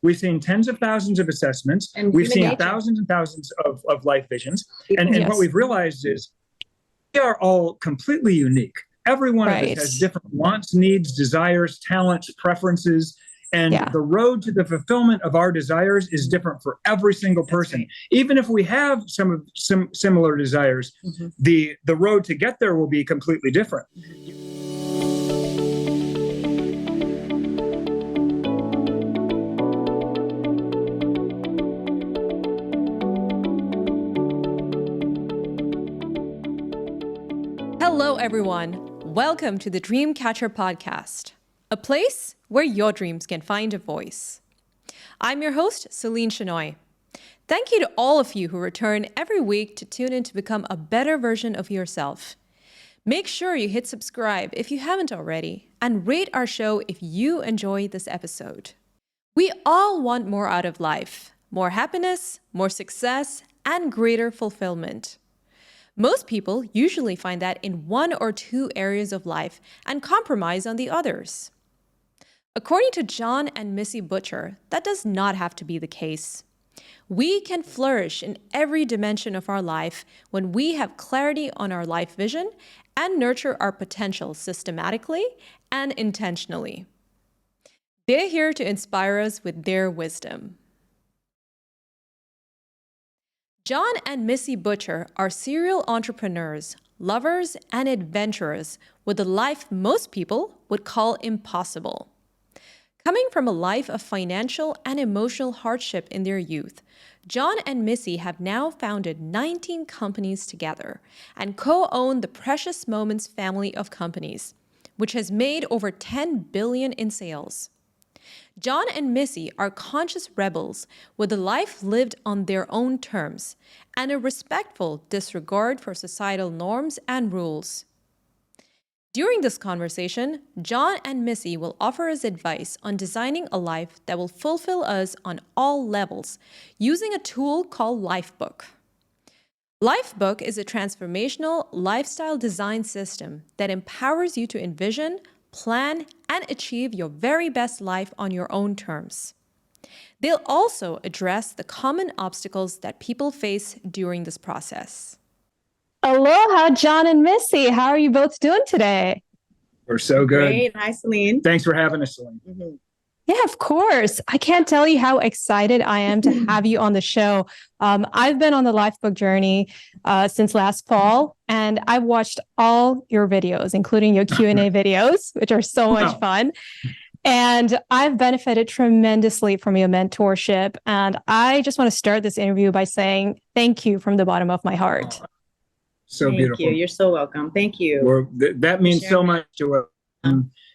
We've seen tens of thousands of assessments. And we've human seen nature. thousands and thousands of life visions. And what Yes. we've realized is we are all completely unique. Every one of us Right. has different wants, needs, desires, talents, preferences. And Yeah. the road to the fulfillment of our desires is different for every single person. Even if we have some similar desires, Mhm. the road to get there will be completely different. Hello, everyone. Welcome to the Dreamcatcher podcast, a place where your dreams can find a voice. I'm your host, Celine Chenoy. Thank you to all of you who return every week to tune in to become a better version of yourself. Make sure you hit subscribe if you haven't already, and rate our show if you enjoy this episode. We all want more out of life, more happiness, more success, and greater fulfillment. Most people usually find that in one or two areas of life and compromise on the others. According to Jon and Missy Butcher, that does not have to be the case. We can flourish in every dimension of our life when we have clarity on our life vision and nurture our potential systematically and intentionally. They're here to inspire us with their wisdom. Jon and Missy Butcher are serial entrepreneurs, lovers, and adventurers with a life most people would call impossible. Coming from a life of financial and emotional hardship in their youth, Jon and Missy have now founded 19 companies together and co-own the Precious Moments family of companies, which has made over $10 billion in sales. Jon and Missy are conscious rebels with a life lived on their own terms and a respectful disregard for societal norms and rules. During this conversation, Jon and Missy will offer us advice on designing a life that will fulfill us on all levels using a tool called Lifebook. Lifebook is a transformational lifestyle design system that empowers you to envision, plan, and achieve your very best life on your own terms. They'll also address the common obstacles that people face during this process. Aloha, Jon and Missy. How are you both doing today? We're so good. Great. Hi, Celine. Thanks for having us, Celine. Mm-hmm. Yeah, of course. I can't tell you how excited I am to have you on the show. I've been on the Lifebook journey since last fall, and I've watched all your videos, including your Q&A videos, which are so much fun. And I've benefited tremendously from your mentorship. And I just want to start this interview by saying thank you from the bottom of my heart. So Thank beautiful. you. You're so welcome. Thank you. That means so much to us.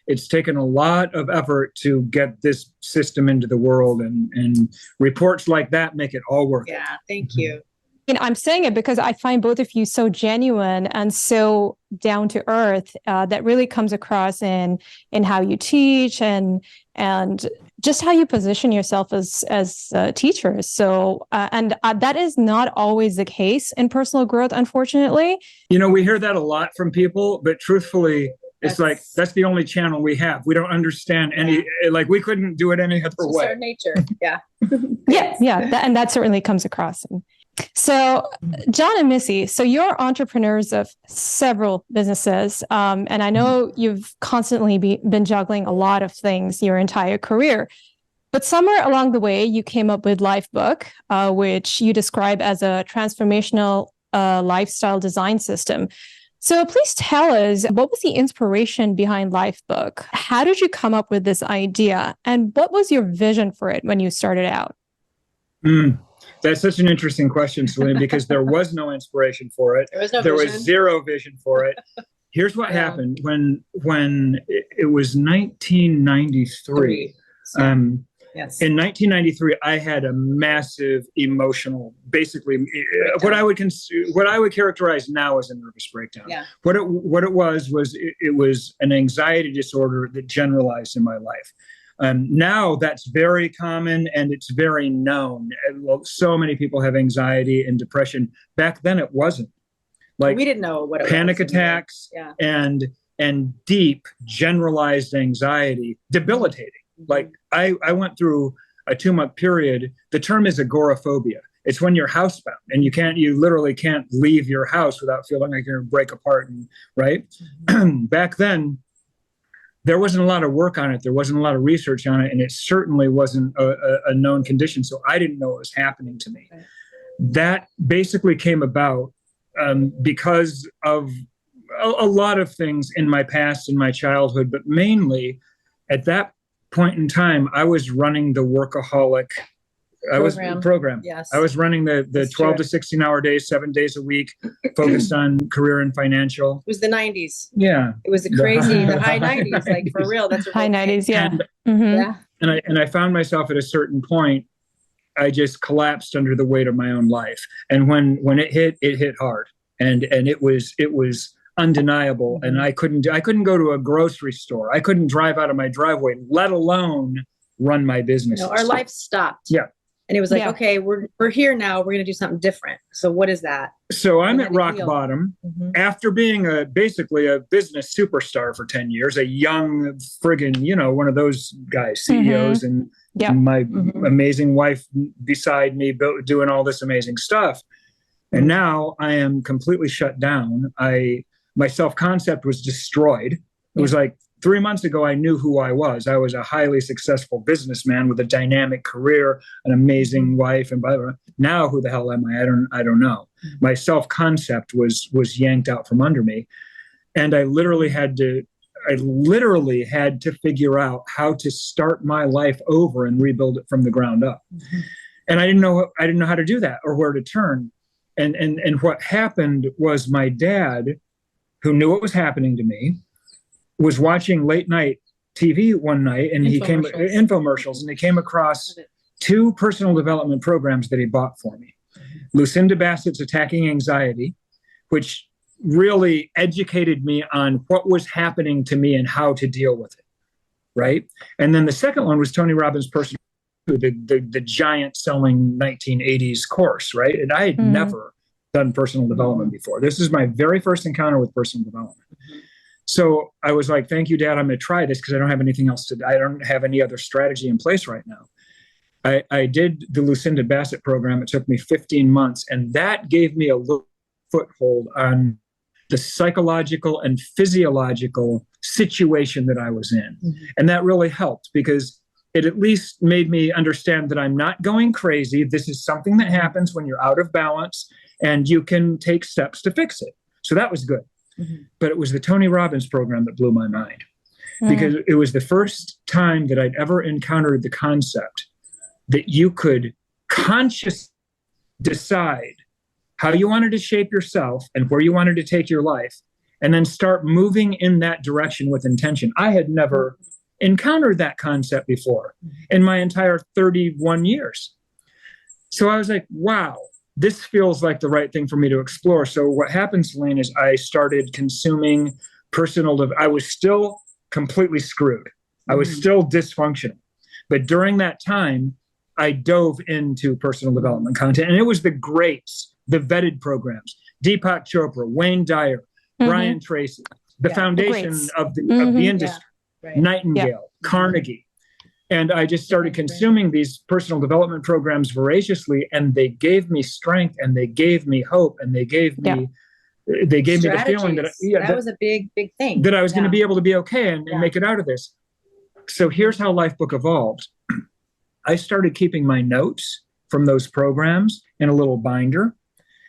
It's taken a lot of effort to get this system into the world, and reports like that make it all work. Yeah, thank you. And I'm saying it because I find both of you so genuine and so down to earth. That really comes across in how you teach and just how you position yourself as teachers. So that is not always the case in personal growth, unfortunately. You know, we hear that a lot from people, but truthfully, it's like that's the only channel we have. We don't understand any, like we couldn't do it any other way. It's our nature. Yeah. And that certainly comes across. So, Jon and Missy, so you're entrepreneurs of several businesses, and I know you've constantly been juggling a lot of things your entire career. But somewhere along the way, you came up with Lifebook, which you describe as a transformational lifestyle design system. So please tell us, what was the inspiration behind Lifebook? How did you come up with this idea? And what was your vision for it when you started out? That's such an interesting question, Celine, because there was no inspiration for it. There was zero vision for it. Here's what happened when it was 1993. Yes. In 1993, I had a massive emotional, basically, what I would characterize now as a nervous breakdown. Yeah. What it was it was an anxiety disorder that generalized in my life. Now that's very common and it's very known. Well, so many people have anxiety and depression. Back then, it wasn't. Like we didn't know what it was. Panic attacks and deep generalized anxiety, debilitating. Like I went through a 2-month period. The term is agoraphobia. It's when you're housebound and you literally can't leave your house without feeling like you're going to break apart. And right. Back then, there wasn't a lot of work on it. There wasn't a lot of research on it. And it certainly wasn't a known condition. So I didn't know what was happening to me. Right. That basically came about because of a lot of things in my past, in my childhood, but mainly at that point in time, I was running the workaholic program. Yes. I was running the 12 to 16-hour days, 7 days a week, focused on career and financial. It was the 90s. Yeah. It was the high 90s, like for real. That's high 90s, yeah. Yeah. And I found myself at a certain point, I just collapsed under the weight of my own life. And when it hit hard. And it was undeniable. And I couldn't go to a grocery store. I couldn't drive out of my driveway, let alone run my business. No, our life stopped. Yeah. And it was like, okay, we're here now. We're going to do something different. So what is that? So I'm at rock bottom after being basically a business superstar for 10 years, a young friggin', one of those guys, CEOs, and my amazing wife beside me doing all this amazing stuff. And now I am completely shut down. My self-concept was destroyed. It was like 3 months ago, I knew who I was. I was a highly successful businessman with a dynamic career, an amazing wife, and blah, blah, blah. Now, who the hell am I? I don't know. My self-concept was yanked out from under me, and I literally had to figure out how to start my life over and rebuild it from the ground up. And I didn't know how to do that or where to turn. And what happened was my dad, who knew what was happening to me, was watching late night TV one night, and he came infomercials, and he came across 2 personal development programs that he bought for me. Lucinda Bassett's Attacking Anxiety, which really educated me on what was happening to me and how to deal with it. Right. And then the second one was Tony Robbins' Personal, the giant selling 1980s course. Right. And I had never done personal development before. This is my very first encounter with personal development. So I was like, thank you, Dad. I'm going to try this because I don't have anything else I don't have any other strategy in place right now. I did the Lucinda Bassett program. It took me 15 months, and that gave me a little foothold on the psychological and physiological situation that I was in. And that really helped because it at least made me understand that I'm not going crazy. This is something that happens when you're out of balance, and you can take steps to fix it. So that was good. But it was the Tony Robbins program that blew my mind because it was the first time that I'd ever encountered the concept that you could consciously decide how you wanted to shape yourself and where you wanted to take your life, and then start moving in that direction with intention. I had never encountered that concept before in my entire 31 years. So I was like, wow, this feels like the right thing for me to explore. So what happened, Celine, is I started consuming I was still completely screwed. I was still dysfunctional. But during that time, I dove into personal development content. And it was the greats, the vetted programs, Deepak Chopra, Wayne Dyer, Brian Tracy, the foundation of the industry, Nightingale, Carnegie. And I just started consuming these personal development programs voraciously, and they gave me strength, and they gave me hope, and they gave me the feeling that that was a big thing, that I was going to be able to be okay and make it out of this. So here's how Lifebook evolved. I started keeping my notes from those programs in a little binder,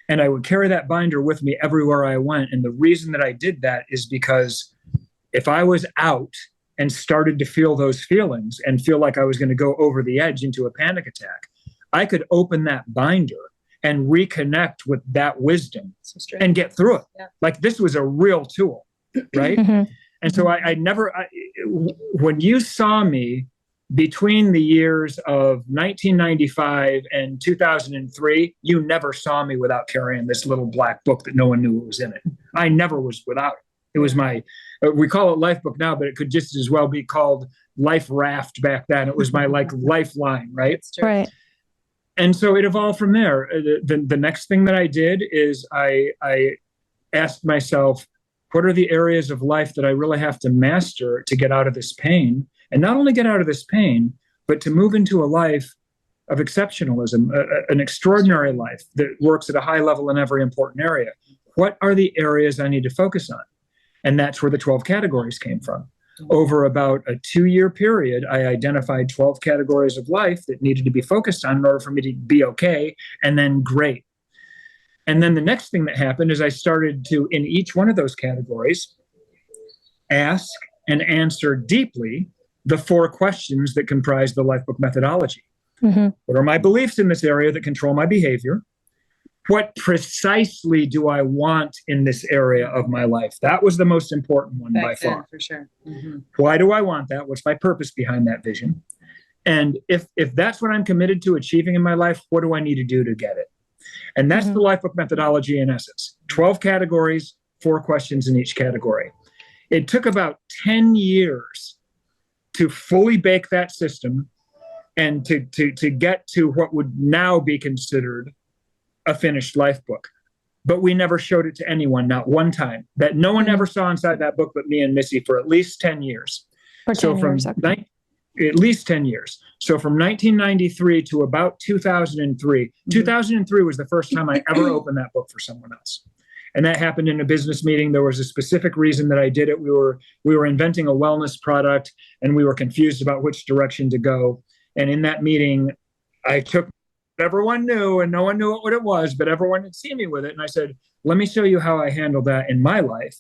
and I would carry that binder with me everywhere I went. And the reason that I did that is because if I was out and started to feel those feelings and feel like I was going to go over the edge into a panic attack, I could open that binder and reconnect with that wisdom and get through it. Yeah. Like this was a real tool, right? And so when you saw me between the years of 1995 and 2003, you never saw me without carrying this little black book that no one knew what was in it. I never was without it. It was we call it Lifebook now, but it could just as well be called Life Raft back then. It was my lifeline, right? Right. And so it evolved from there. The next thing that I did is I asked myself, what are the areas of life that I really have to master to get out of this pain? And not only get out of this pain, but to move into a life of exceptionalism, an extraordinary life that works at a high level in every important area. What are the areas I need to focus on? And that's where the 12 categories came from. Over about a 2-year period, I identified 12 categories of life that needed to be focused on in order for me to be okay, and then great. And then the next thing that happened is I started to, in each one of those categories, ask and answer deeply the 4 questions that comprise the Lifebook methodology. What are my beliefs in this area that control my behavior? What precisely do I want in this area of my life? That was the most important one by far. For sure. Why do I want that? What's my purpose behind that vision? And if that's what I'm committed to achieving in my life, what do I need to do to get it? And that's the Lifebook methodology in essence. 12 categories, 4 questions in each category. It took about 10 years to fully bake that system and to get to what would now be considered a finished Lifebook. But we never showed it to anyone, not one time. That no one ever saw inside that book but me and Missy for at least 10 years. For 10 years, okay. At least 10 years. So from 1993 to about 2003, 2003 was the first time I ever opened that book for someone else. And that happened in a business meeting. There was a specific reason that I did it. We were inventing a wellness product, and we were confused about which direction to go. And in that meeting, I took what everyone knew, and no one knew what it was, but everyone had seen me with it. And I said, let me show you how I handle that in my life.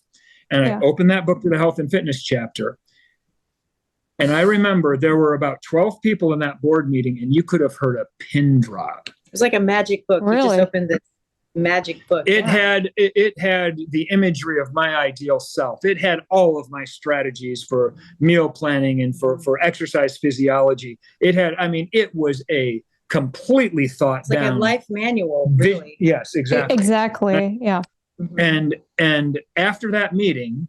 And I opened that book to the health and fitness chapter. And I remember there were about 12 people in that board meeting, and you could have heard a pin drop. It was like a magic book. Really? You just opened this magic book. It had the imagery of my ideal self. It had all of my strategies for meal planning and for exercise physiology. It was a completely thought down. It's like a life manual, really. Yes, exactly. Exactly. Yeah. And after that meeting,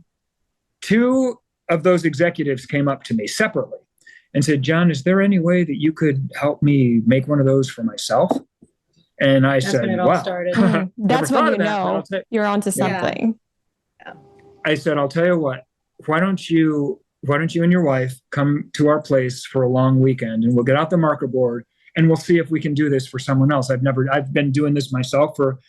2 of those executives came up to me separately and said, Jon, is there any way that you could help me make one of those for myself? And I said, when it all wow. started. That's when you know you're onto something. I said, I'll tell you what, why don't you and your wife come to our place for a long weekend, and we'll get out the marker board and we'll see if we can do this for someone else. I've been doing this myself for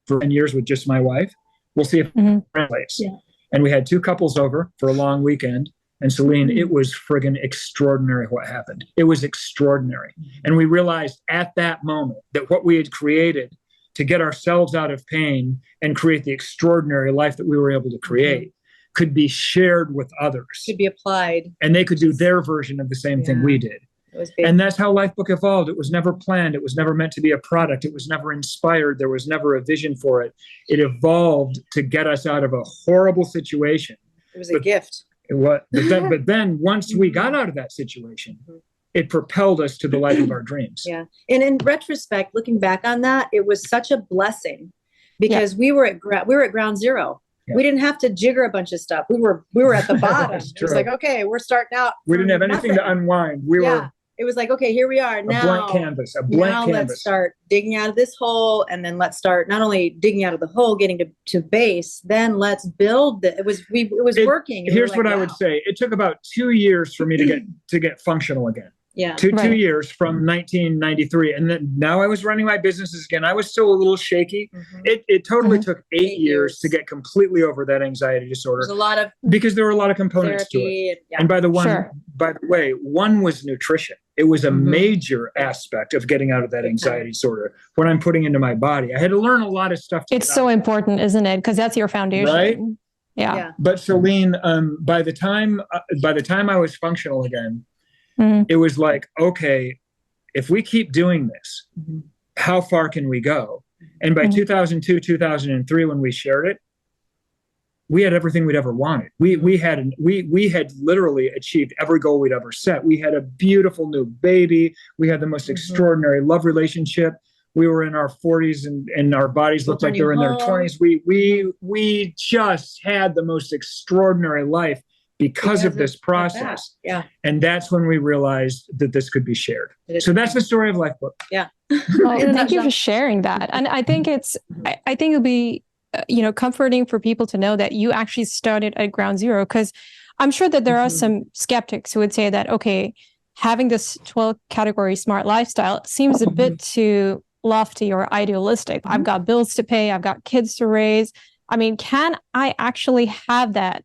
10 years with just my wife. We'll see if it translates. Yeah. And we had 2 couples over for a long weekend. And Celine, it was friggin' extraordinary what happened. It was extraordinary. And we realized at that moment that what we had created to get ourselves out of pain and create the extraordinary life that we were able to create could be shared with others. Could be applied. And they could do their version of the same thing we did. And that's how Lifebook evolved. It was never planned. It was never meant to be a product. It was never inspired. There was never a vision for it. It evolved to get us out of a horrible situation. It was a gift. But then once we got out of that situation, it propelled us to the life of our dreams. Yeah. And in retrospect, looking back on that, it was such a blessing because we were at ground zero. Yeah. We didn't have to jigger a bunch of stuff. We were at the bottom. It was like, okay, we're starting out. We didn't have anything to unwind. It was like, okay, here we are now. A blank canvas. Let's start digging out of this hole, and then let's start not only digging out of the hole, getting to base. Then let's build. It was working. Here's what I would say: it took about 2 years for me to get functional again. Yeah, 2 years from 1993, and then now I was running my businesses again. I was still a little shaky. It totally took 8 years to get completely over that anxiety disorder. Because there were a lot of components to it. And by the way, one was nutrition. It was a major aspect of getting out of that anxiety disorder. What I'm putting into my body, I had to learn a lot of stuff. It's so important, isn't it? Because that's your foundation, right? Yeah. But Celine, by the time I was functional again. It was like, okay, if we keep doing this, how far can we go? And by 2002, 2003, when we shared it, we had everything we'd ever wanted. We had literally achieved every goal we'd ever set. We had a beautiful new baby. We had the most extraordinary love relationship. We were in our 40s and our bodies looked like they were in their 20s. We just had the most extraordinary life. Because of this process. Yeah. And that's when we realized that this could be shared. So that's the story of Lifebook. Yeah. Thank you for sharing that. And I think it'll be, comforting for people to know that you actually started at ground zero, because I'm sure that there are some skeptics who would say that, okay, having this 12 category smart lifestyle seems a bit too lofty or idealistic. I've got bills to pay, I've got kids to raise. I mean, can I actually have that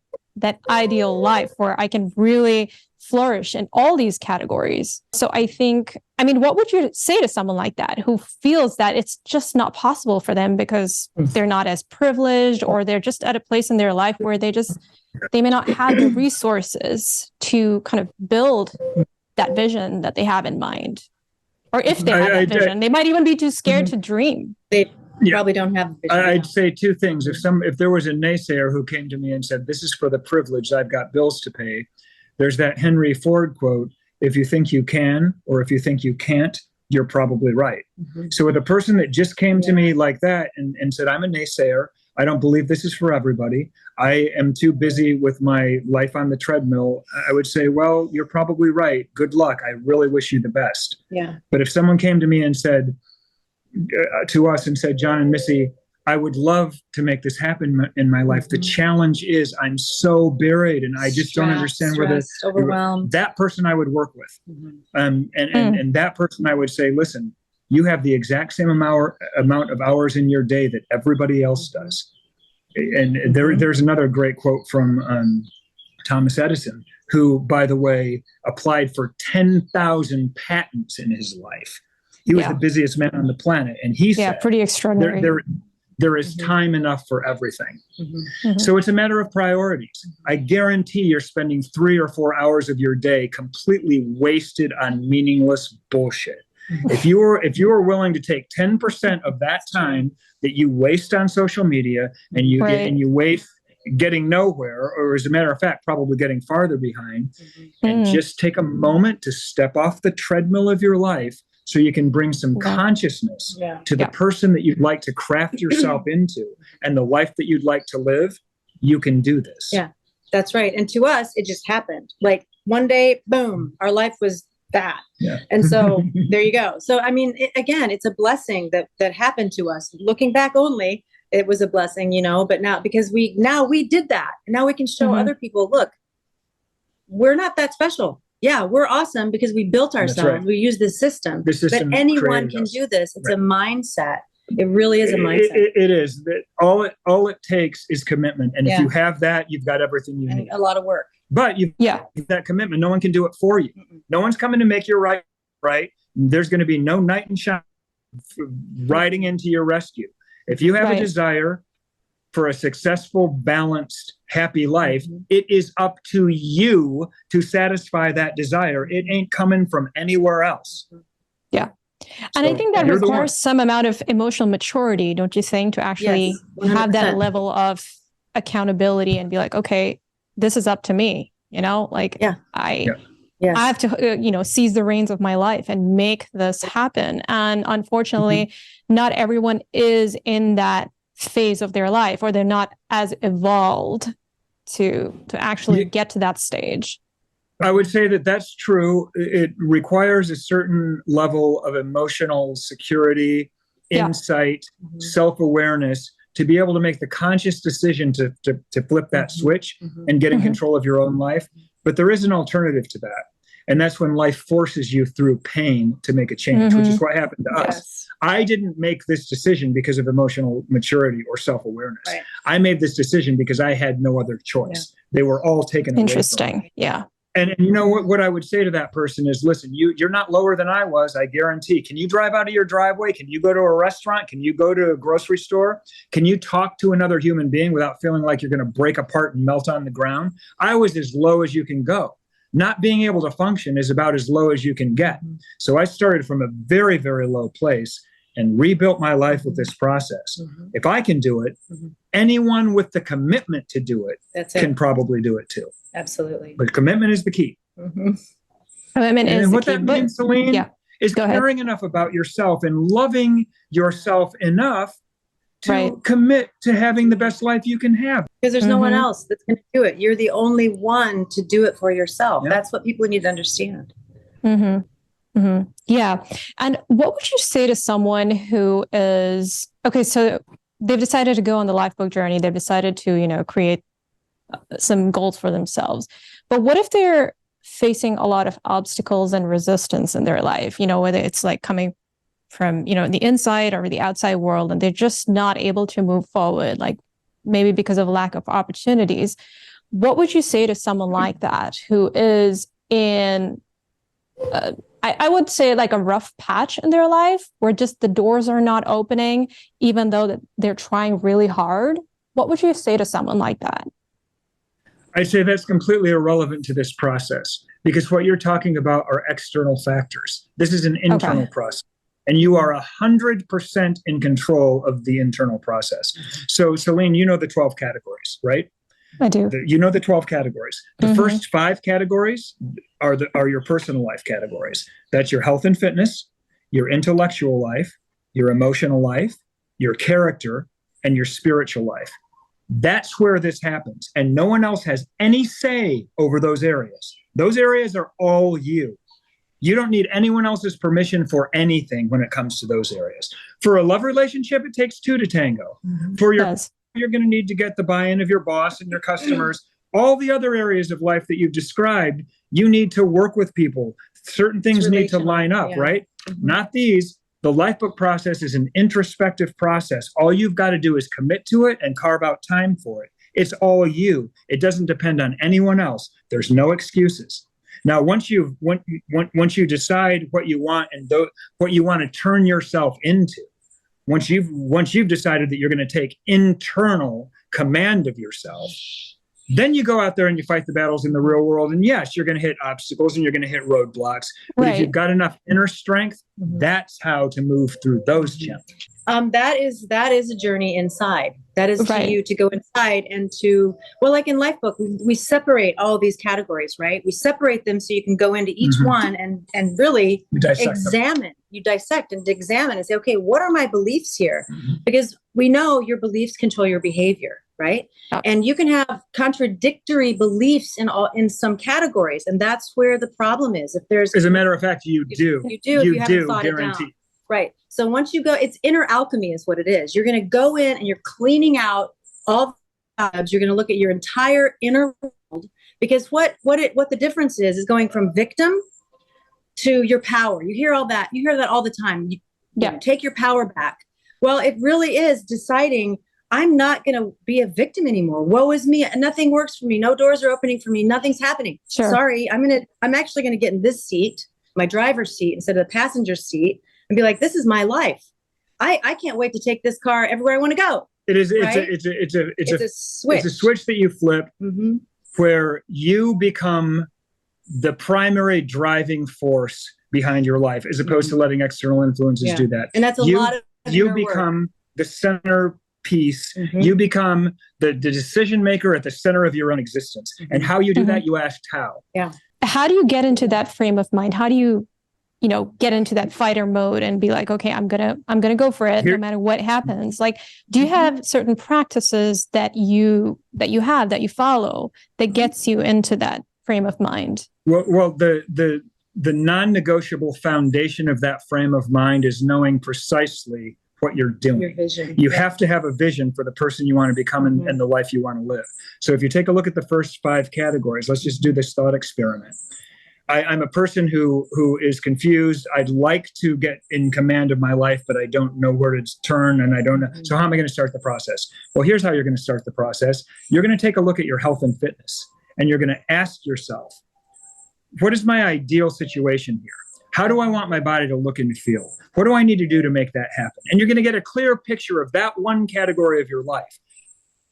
ideal life where I can really flourish in all these categories? So I think, I mean, what would you say to someone like that who feels that it's just not possible for them because they're not as privileged, or they're just at a place in their life where they may not have the resources to kind of build that vision that they have in mind? Or if they have that vision, they might even be too scared to dream. They probably don't have the vision. I'd say two things. If there was a naysayer who came to me and said, this is for the privileged, I've got bills to pay, there's that Henry Ford quote, if you think you can, or if you think you can't, you're probably right. So with a person that just came to me like that and said, I'm a naysayer, I don't believe this is for everybody, I am too busy with my life on the treadmill, I would say, well, you're probably right. Good luck. I really wish you the best. Yeah. But if someone came to me and said, to us and said, Jon and Missy, I would love to make this happen in my life. The challenge is I'm so buried and I just don't understand where overwhelmed. That person I would work with. And that person I would say, listen, you have the exact same amount of hours in your day that everybody else does. And there's another great quote from Thomas Edison, who, by the way, applied for 10,000 patents in his life. He was the busiest man on the planet. And he said, pretty extraordinary. There is time enough for everything. So it's a matter of priorities. I guarantee you're spending 3 or 4 hours of your day completely wasted on meaningless bullshit. If you were willing to take 10% of that time that you waste on social media and you waste getting nowhere, or as a matter of fact, probably getting farther behind, and just take a moment to step off the treadmill of your life so you can bring some consciousness to the person that you'd like to craft yourself into and the life that you'd like to live, you can do this. Yeah, that's right. And to us, it just happened. Like one day, boom, our life was that. Yeah. And so there you go. So, I mean, again, it's a blessing that happened to us. Looking back only, it was a blessing, but now, because we did that. And now we can show other people, look, we're not that special. Yeah, we're awesome because we built ourselves. Right. We use this system. But anyone can do this. It's a mindset. It really is a mindset. It is. All it takes is commitment. And if you have that, you've got everything you need. A lot of work. But you've that commitment. No one can do it for you. No one's coming to make you right. There's going to be no knight in shining riding into your rescue. If you have a desire for a successful, balanced, happy life, it is up to you to satisfy that desire. It ain't coming from anywhere else. Yeah. And I think that requires some amount of emotional maturity, don't you think, to actually have that level of accountability and be like, okay, this is up to me, I have to, seize the reins of my life and make this happen. And unfortunately, not everyone is in that phase of their life, or they're not as evolved to actually get to that stage. I would say that that's true. It requires a certain level of emotional security, insight, self-awareness to be able to make the conscious decision to flip that switch and get in control of your own life. But there is an alternative to that. And that's when life forces you through pain to make a change, which is what happened to us. I didn't make this decision because of emotional maturity or self-awareness. Right. I made this decision because I had no other choice. They were all taken away. Interesting. Yeah. And you know what I would say to that person is, listen, you're not lower than I was, I guarantee. Can you drive out of your driveway? Can you go to a restaurant? Can you go to a grocery store? Can you talk to another human being without feeling like you're going to break apart and melt on the ground? I was as low as you can go. Not being able to function is about as low as you can get. So I started from a very, very low place and rebuilt my life with this process. If I can do it, anyone with the commitment to do it can probably do it too. Absolutely. But commitment is the key. Commitment is what that means, Celine, is caring enough about yourself and loving yourself enough to commit to having the best life you can have. Because there's no one else that's going to do it. You're the only one to do it for yourself. That's what people need to understand. Yeah. And what would you say to someone who is, so they've decided to go on the Lifebook journey. They've decided to, create some goals for themselves. But what if they're facing a lot of obstacles and resistance in their life, you know, whether it's like coming from, you know, the inside or the outside world, and they're just not able to move forward, like maybe because of lack of opportunities. What would you say to someone like that who is in, I would say like a rough patch in their life where just the doors are not opening, even though that they're trying really hard? What would you say to someone like that? I'd say that's completely irrelevant to this process, because what you're talking about are external factors. This is an internal process, and you are 100% in control of the internal process. So, Celine, you know the 12 categories, right? I do. You know the 12 categories. The first 5 categories are your personal life categories. That's your health and fitness, your intellectual life, your emotional life, your character, and your spiritual life. That's where this happens. And no one else has any say over those areas. Those areas are all you. You don't need anyone else's permission for anything when it comes to those areas. For a love relationship, it takes 2 to tango. For you're going to need to get the buy-in of your boss and your customers. All the other areas of life that you've described, you need to work with people. Certain things need to line up, right? Not these. The Lifebook process is an introspective process. All you've got to do is commit to it and carve out time for it. It's all you. It doesn't depend on anyone else. There's no excuses. Now, once you decide what you want and what you want to turn yourself into, once you've decided that you're going to take internal command of yourself, then you go out there and you fight the battles in the real world. And yes, you're going to hit obstacles and you're going to hit roadblocks. But if you've got enough inner strength, that's how to move through those challenges. That is a journey inside. That is for you to go inside and to, well, like in Lifebook, we separate all these categories, right? We separate them so you can go into each one and really examine. You dissect and examine and say, okay, what are my beliefs here? Because we know your beliefs control your behavior, right? And you can have contradictory beliefs in some categories, and that's where the problem is. If there's, as a matter of fact, you do. If you haven't thought it down. Right. So once you go, it's inner alchemy is what it is. You're going to go in and you're cleaning out all the jobs. You're going to look at your entire inner world, because what the difference is going from victim to your power. You hear all that. You hear that all the time. You take your power back. Well, it really is deciding, I'm not going to be a victim anymore. Woe is me. Nothing works for me. No doors are opening for me. Nothing's happening. Sorry. I'm actually going to get in this seat, my driver's seat, instead of the passenger seat, and be like, this is my life. I can't wait to take this car everywhere I want to go. It is. Right? It's a switch. It's a switch that you flip, where you become the primary driving force behind your life, as opposed to letting external influences do that. And that's a lot of you become the centerpiece. You become the decision maker at the center of your own existence. And how you do that, you asked how. Yeah. How do you get into that frame of mind? How do you get into that fighter mode and be like, okay, I'm gonna go for it no matter what happens? Like, do you have certain practices that you follow that gets you into that frame of mind? Well, the non-negotiable foundation of that frame of mind is knowing precisely what you're doing. Your vision. You have to have a vision for the person you want to become and the life you want to live. So if you take a look at the first 5 categories, let's just do this thought experiment. I'm a person who is confused. I'd like to get in command of my life, but I don't know where to turn, and I don't know. So how am I going to start the process? Well, here's how you're going to start the process. You're going to take a look at your health and fitness, and you're going to ask yourself, what is my ideal situation here? How do I want my body to look and feel? What do I need to do to make that happen? And you're going to get a clear picture of that one category of your life.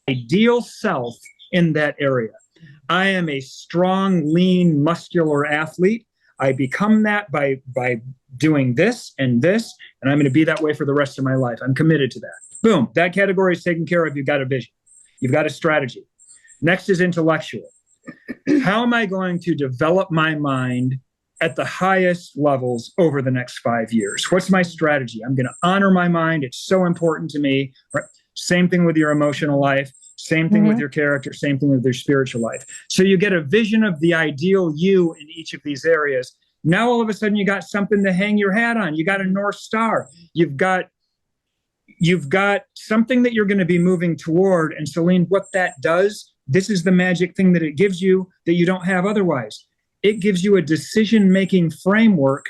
Ideal self in that area. I am a strong, lean, muscular athlete. I become that by doing this, and I'm going to be that way for the rest of my life. I'm committed to that. Boom, that category is taken care of. You've got a vision. You've got a strategy. Next is intellectual. How am I going to develop my mind at the highest levels over the next 5 years? What's my strategy? I'm going to honor my mind. It's so important to me. Right? Same thing with your emotional life. Same thing with your character, same thing with your spiritual life. So you get a vision of the ideal you in each of these areas. Now, all of a sudden, you got something to hang your hat on. You got a North Star. You've got something that you're going to be moving toward. And Celine, what that does, this is the magic thing that it gives you that you don't have otherwise. it gives you a decision-making framework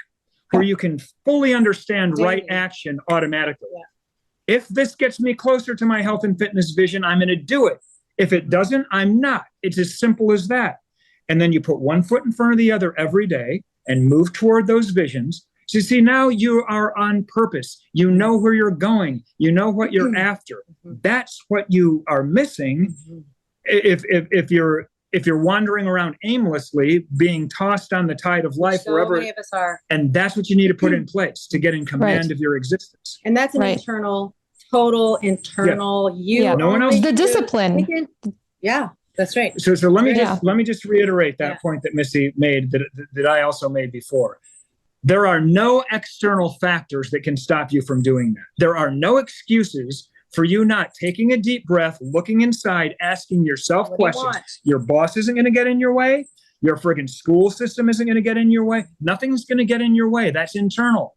where you can fully understand right action automatically. Yeah. If this gets me closer to my health and fitness vision, I'm going to do it. If it doesn't, I'm not. It's as simple as that. And then you put one foot in front of the other every day and move toward those visions. So you see, now you are on purpose. You know where you're going. You know what you're after. That's what you are missing if you're wandering around aimlessly, being tossed on the tide of life, wherever. Many of us are. And that's what you need to put in place to get in command of your existence. And that's an internal, total internal. No one else. The discipline. Yeah. That's right. So let me just reiterate that point that Missy made that I also made before. There are no external factors that can stop you from doing that. There are no excuses for you not taking a deep breath, looking inside, asking yourself questions. Your boss isn't going to get in your way. Your friggin' school system isn't going to get in your way. Nothing's going to get in your way. That's internal.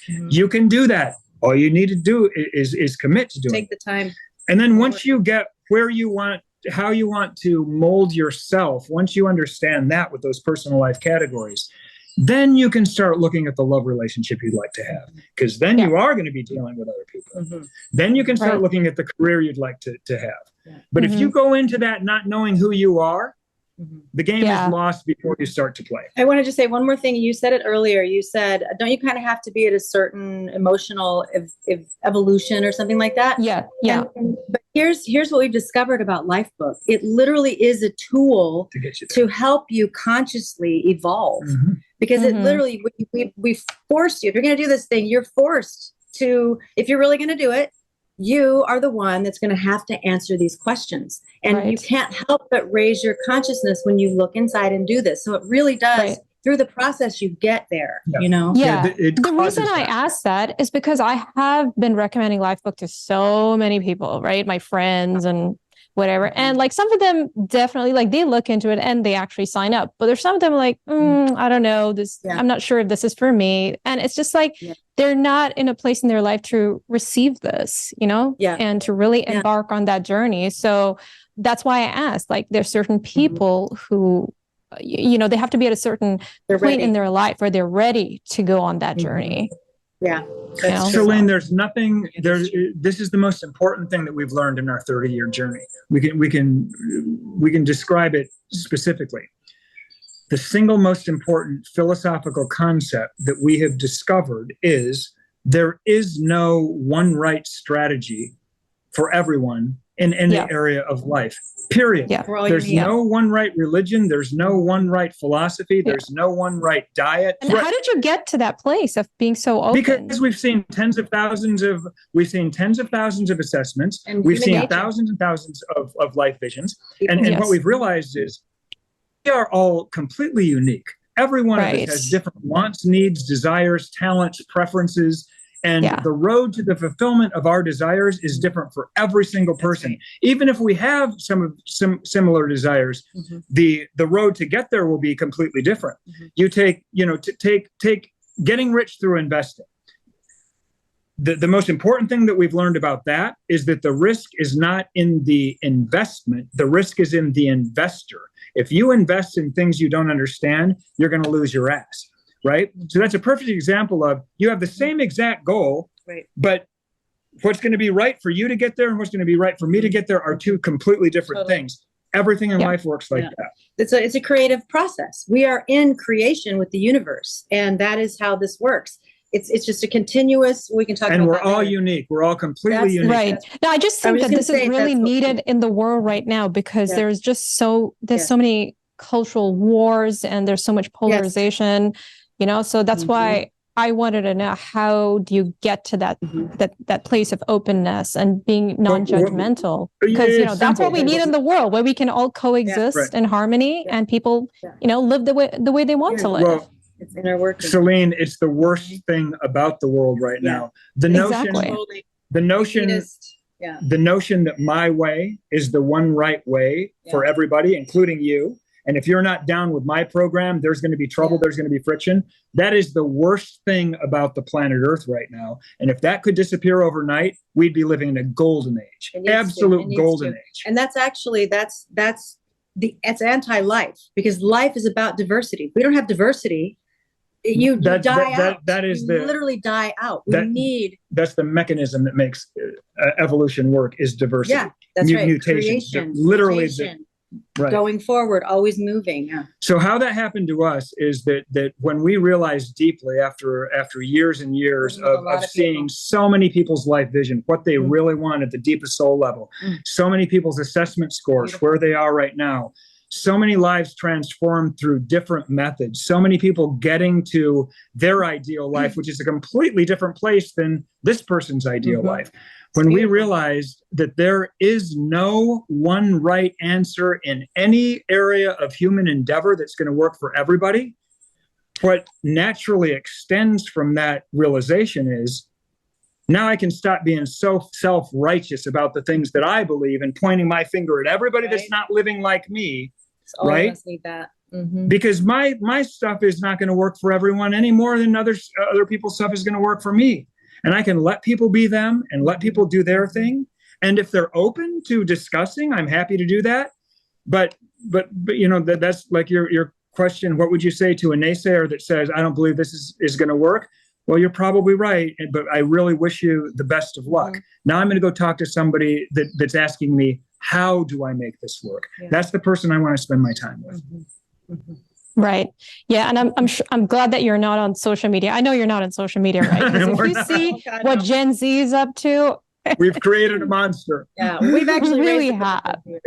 You can do that. All you need to do is commit to doing it. Take the time. And then once you get where you want, how you want to mold yourself, once you understand that with those personal life categories, then you can start looking at the love relationship you'd like to have, because then you are going to be dealing with other people. Then you can start looking at the career you'd like to have. But if you go into that not knowing who you are, the game is lost before you start to play. I want to just say one more thing. You said it earlier. You said, don't you kind of have to be at a certain emotional evolution or something like that? Yeah. But here's what we've discovered about Lifebook. It literally is a tool to help you consciously evolve. Because it literally, we forced you. If you're going to do this thing, you're forced to, if you're really going to do it, you are the one that's going to have to answer these questions. And you can't help but raise your consciousness when you look inside and do this. So it really does, through the process, you get there, you know? The reason I asked that is because I have been recommending Lifebook to so many people, right? My friends and whatever. And like some of them definitely like they look into it and they actually sign up. But there's some of them like, I don't know, I'm not sure if this is for me. And it's just like, they're not in a place in their life to receive this, you know, and to really embark on that journey. So that's why I asked, like, there's certain people who, you know, they have to be at a certain point in their life where they're ready to go on that journey. Yeah. Charlene, this is the most important thing that we've learned in our 30-year journey. We can describe it specifically. The single most important philosophical concept that we have discovered is there is no one right strategy for everyone in any area of life. Period. There's no one right religion. There's no one right philosophy. There's no one right diet. And how did you get to that place of being so open? Because we've seen tens of thousands of assessments. And we've seen thousands and thousands of life visions. And what we've realized is we are all completely unique. Every one of us has different wants, needs, desires, talents, preferences. And the road to the fulfillment of our desires is different for every single person. Even if we have some similar desires, the road to get there will be completely different. You take getting rich through investing. The most important thing that we've learned about that is that the risk is not in the investment. The risk is in the investor. If you invest in things you don't understand, you're going to lose your ass. Right. So that's a perfect example of you have the same exact goal, but what's going to be right for you to get there and what's going to be right for me to get there are two completely different things. Everything in life works like that. It's a creative process. We are in creation with the universe, and that is how this works. It's just a continuous. We can talk about. And we're all unique. We're all completely unique. Right. Now, I just think that this is really needed in the world right now because there's just so many cultural wars and there's so much polarization. You know, so that's why I wanted to know, how do you get to that place of openness and being non-judgmental? Because that's what we need in the world, where we can all coexist in harmony and people, live the way they want to live. Well, it's inner work. Celine, it's the worst thing about the world right now. The notion that my way is the one right way for everybody, including you. And if you're not down with my program, there's going to be trouble. There's going to be friction. That is the worst thing about the planet Earth right now. And if that could disappear overnight, we'd be living in a golden age, absolute golden age. And that's it's anti-life, because life is about diversity. If we don't have diversity, you die out. That is you literally die out. That's the mechanism that makes evolution work, is diversity. Yeah, that's right. Mutation. Creation, Literally. mutation, Right. going forward, always moving. Yeah. So how that happened to us is that when we realized deeply after years and years of seeing so many people's life vision, what they really want at the deepest soul level, so many people's assessment scores, where they are right now, so many lives transformed through different methods, so many people getting to their ideal life, which is a completely different place than this person's ideal life. When we realized that there is no one right answer in any area of human endeavor that's going to work for everybody, what naturally extends from that realization is, now I can stop being so self-righteous about the things that I believe and pointing my finger at everybody that's not living like me. Right? Need that. Because my stuff is not going to work for everyone any more than other people's stuff is going to work for me. And I can let people be them and let people do their thing. And if they're open to discussing, I'm happy to do that. But that's like your question. What would you say to a naysayer that says, I don't believe this is going to work? Well, you're probably right, but I really wish you the best of luck. Now I'm going to go talk to somebody that's asking me, how do I make this work? That's the person I want to spend my time with. Right. Yeah. And I'm glad that you're not on social media. I know you're not on social media, right? Because if you see what Gen Z is up to, we've created a monster. Yeah, we've actually really have. We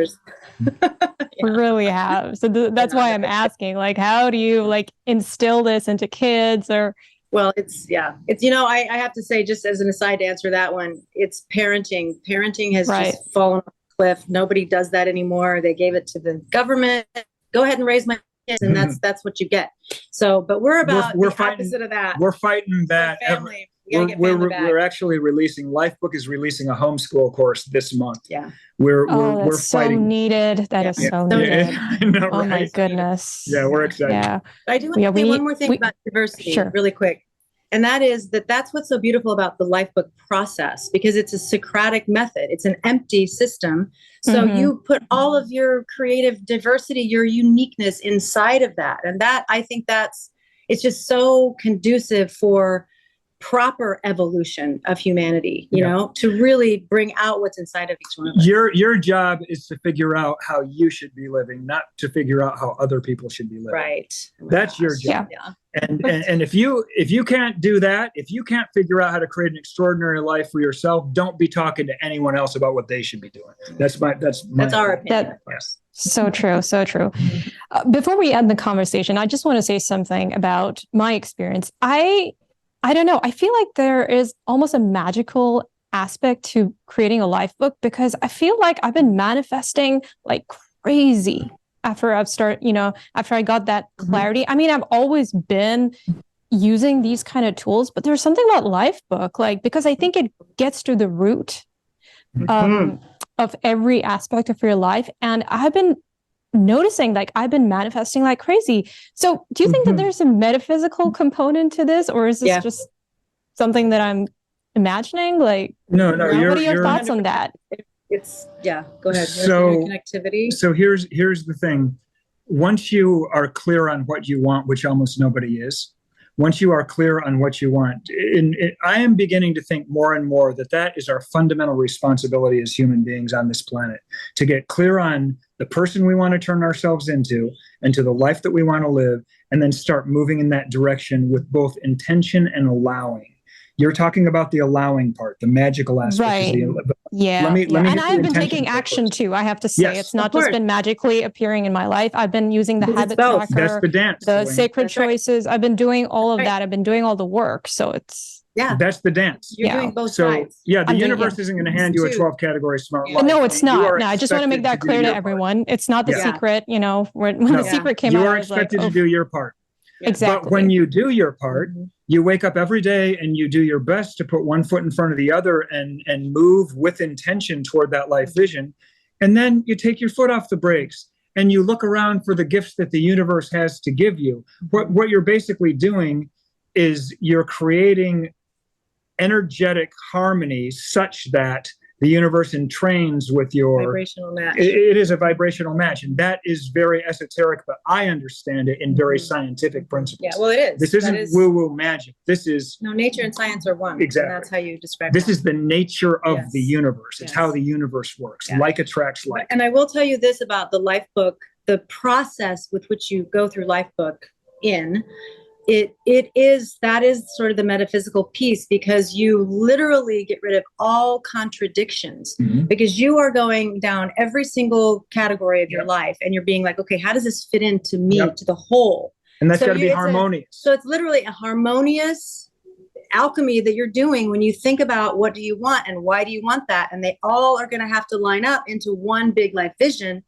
really have. So that's why I'm asking, like, how do you like instill this into kids? Or well, it's I have to say, just as an aside to answer that one, it's parenting. Parenting has just fallen off a cliff. Nobody does that anymore. They gave it to the government. Go ahead and raise my kids, and that's what you get. So, but we're the opposite of that. We're fighting that. Family. We're actually releasing. Lifebook is releasing a homeschool course this month. Yeah, we're so fighting. Needed. That is so needed. Know, oh right? my goodness. Yeah, we're excited. Yeah, I do want to say one more thing about diversity, really quick, and that's what's so beautiful about the Lifebook process, because it's a Socratic method. It's an empty system, so you put all of your creative diversity, your uniqueness inside of that, and that I think it's just so conducive for proper evolution of humanity, you know, to really bring out what's inside of each one of us. Your job is to figure out how you should be living, not to figure out how other people should be living. Right. That's your job. Yeah. And if you can't do that, if you can't figure out how to create an extraordinary life for yourself, don't be talking to anyone else about what they should be doing. That's our opinion. So true. So true. Before we end the conversation, I just want to say something about my experience. I don't know. I feel like there is almost a magical aspect to creating a life book, because I feel like I've been manifesting like crazy after after I got that clarity. I mean, I've always been using these kind of tools, but there's something about Lifebook, like, because I think it gets to the root of every aspect of your life. And I've been noticing, like, I've been manifesting like crazy. So do you think that there's a metaphysical component to this, or is this just something that I'm imagining? Like, no. What are your thoughts on that? Go ahead. So connectivity. So here's the thing. Once you are clear on what you want, which almost nobody is, once you are clear on what you want, I am beginning to think more and more that is our fundamental responsibility as human beings on this planet, to get clear on the person we want to turn ourselves into and to the life that we want to live, and then start moving in that direction with both intention and allowing. You're talking about the allowing part, the magical aspect. Right. Let me and I've been taking action too, I have to say. It's not just been magically appearing in my life. I've been using the habit tracker, that's the dance, the sacred choices. I've been doing all of that. I've been doing all the work. So it's that's the dance. You're doing both sides. The universe isn't going to hand you a 12-category smart life. But no, it's not. No, I just want to make that clear to everyone. It's not the secret. You know, when the secret came out, you are expected to do your part. Exactly. But when you do your part, you wake up every day and you do your best to put one foot in front of the other and move with intention toward that life vision. And then you take your foot off the brakes and you look around for the gifts that the universe has to give you. What you're basically doing is you're creating energetic harmony such that the universe entrains with your vibrational match. It is a vibrational match, and that is very esoteric, but I understand it in very scientific principles. Yeah, well, it is. This isn't woo-woo magic. This is no, nature and science are one. Exactly. And that's how you describe this it. is the nature of the universe. It's Yes. how the universe works. Yeah. Like attracts like. And I will tell you this about the Lifebook, the process with which you go through Lifebook that is sort of the metaphysical piece, because you literally get rid of all contradictions, because you are going down every single category of your life, and you're being like, okay, how does this fit into me, to the whole? And that's got to be harmonious. So it's literally a harmonious alchemy that you're doing when you think about what do you want and why do you want that, and they all are going to have to line up into one big life vision.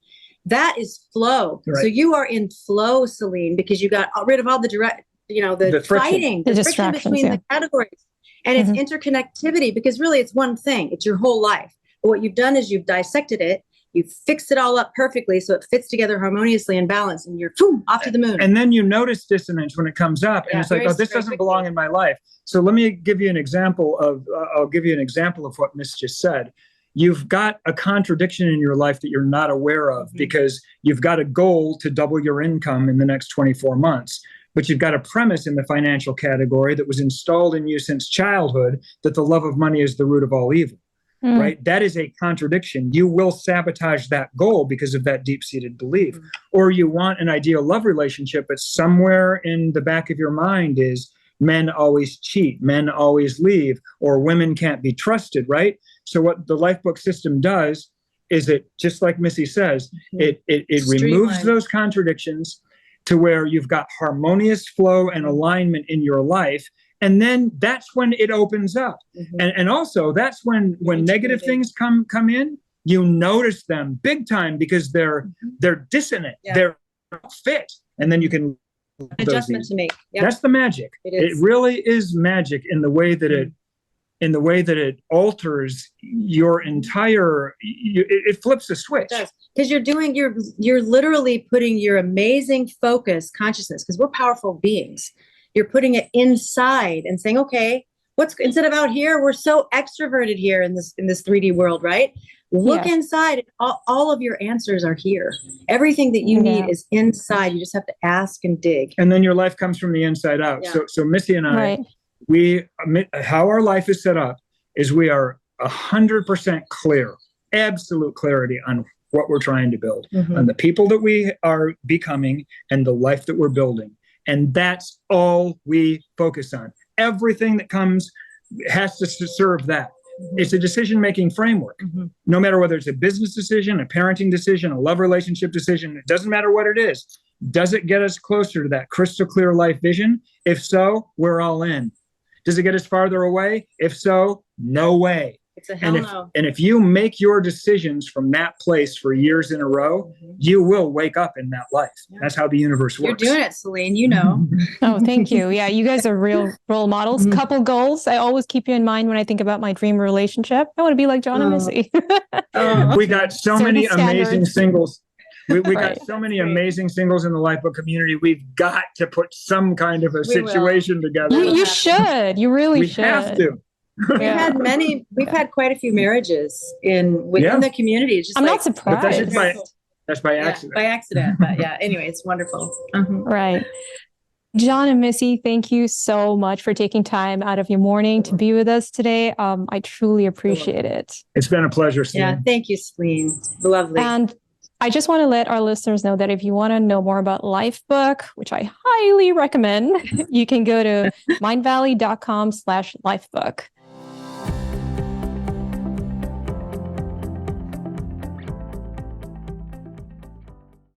That is flow. Right. So you are in flow, Celine, because you got rid of all the the fighting, the friction between the categories, and it's interconnectivity, because really it's one thing. It's your whole life. But what you've done is you've dissected it. You fixed it all up perfectly so it fits together harmoniously and balanced, and you're off to the moon. And then you notice dissonance when it comes up, and it's like, oh, this doesn't belong in my life. So let me give you an example of. I'll give you an example of what Miss just said. You've got a contradiction in your life that you're not aware of, because you've got a goal to double your income in the next 24 months. But you've got a premise in the financial category that was installed in you since childhood, that the love of money is the root of all evil, right? That is a contradiction. You will sabotage that goal because of that deep-seated belief. Or you want an ideal love relationship, but somewhere in the back of your mind is men always cheat, men always leave, or women can't be trusted, right? So what the Lifebook system does is it, just like Missy says, it removes those contradictions to where you've got harmonious flow and alignment in your life. And then that's when it opens up. And also that's when negative things come in, you notice them big time, because they're dissonant, they're fit. And then you can adjustment to make. That's the magic. It really is magic in the way that it alters your entire, it flips a switch. It does. Because you're literally putting your amazing focus consciousness, because we're powerful beings. You're putting it inside and saying, okay, instead of out here, we're so extroverted here in this 3D world, right? Look inside. All of your answers are here. Everything that you need is inside. You just have to ask and dig. And then your life comes from the inside out. Yeah. So Missy and I, how our life is set up is we are 100% clear, absolute clarity on what we're trying to build, on the people that we are becoming and the life that we're building. And that's all we focus on. Everything that comes has to serve that. It's a decision-making framework. No matter whether it's a business decision, a parenting decision, a love relationship decision, it doesn't matter what it is. Does it get us closer to that crystal clear life vision? If so, we're all in. Does it get us farther away? If so, no way. It's a hell no. And if you make your decisions from that place for years in a row, you will wake up in that life. Yeah. That's how the universe works. You're doing it, Celine, you know. Oh, thank you. Yeah, you guys are real role models. Couple goals. I always keep you in mind when I think about my dream relationship. I want to be like Jon and Missy. We got so many amazing singles. We got so many amazing singles in the Lifebook community. We've got to put some kind of a situation together. You should. You really should. We have to. We've had quite a few marriages within the community. It's just I'm not surprised. That's by accident. By accident. But anyway, it's wonderful. Right. Jon and Missy, thank you so much for taking time out of your morning to be with us today. I truly appreciate it. It's been a pleasure, Celine. Yeah, thank you, Celine. Lovely. And I just want to let our listeners know that if you want to know more about Lifebook, which I highly recommend, you can go to mindvalley.com/Lifebook.